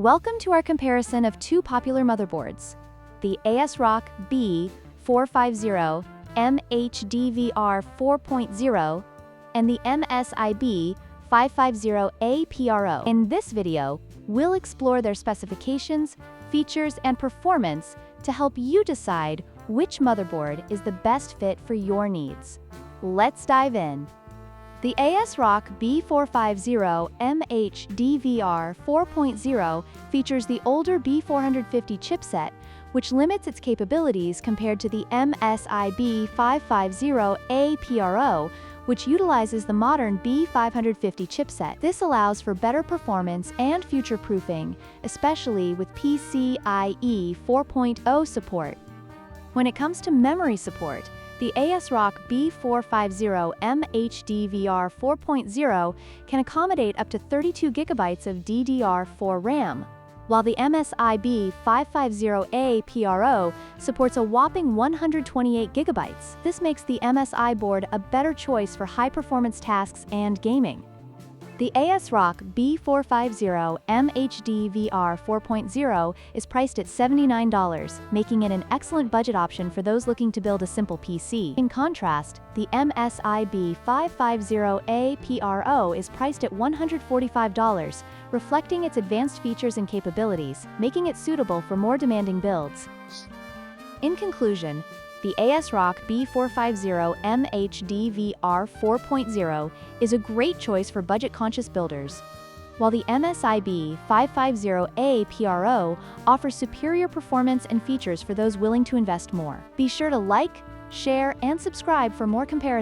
Welcome to our comparison of two popular motherboards, the ASRock B450M-HDV 4.0 and the MSI B550-A PRO. In this video, we'll explore their specifications, features, and performance to help you decide which motherboard is the best fit for your needs. Let's dive in. The ASRock B450M-HDV 4.0 features the older B450 chipset, which limits its capabilities compared to the MSI B550-A PRO, which utilizes the modern B550 chipset. This allows for better performance and future-proofing, especially with PCIe 4.0 support. When it comes to memory support, the ASRock B450M-HDV 4.0 can accommodate up to 32 GB of DDR4 RAM, while the MSI B550-A PRO supports a whopping 128 GB. This makes the MSI board a better choice for high-performance tasks and gaming. The ASRock B450M-HDV 4.0 is priced at $79, making it an excellent budget option for those looking to build a simple PC. In contrast, the MSI B550-A PRO is priced at $145, reflecting its advanced features and capabilities, making it suitable for more demanding builds. In conclusion, the ASRock B450M-HDV 4.0 is a great choice for budget-conscious builders, while the MSI B550-A PRO offers superior performance and features for those willing to invest more. Be sure to like, share, and subscribe for more comparisons.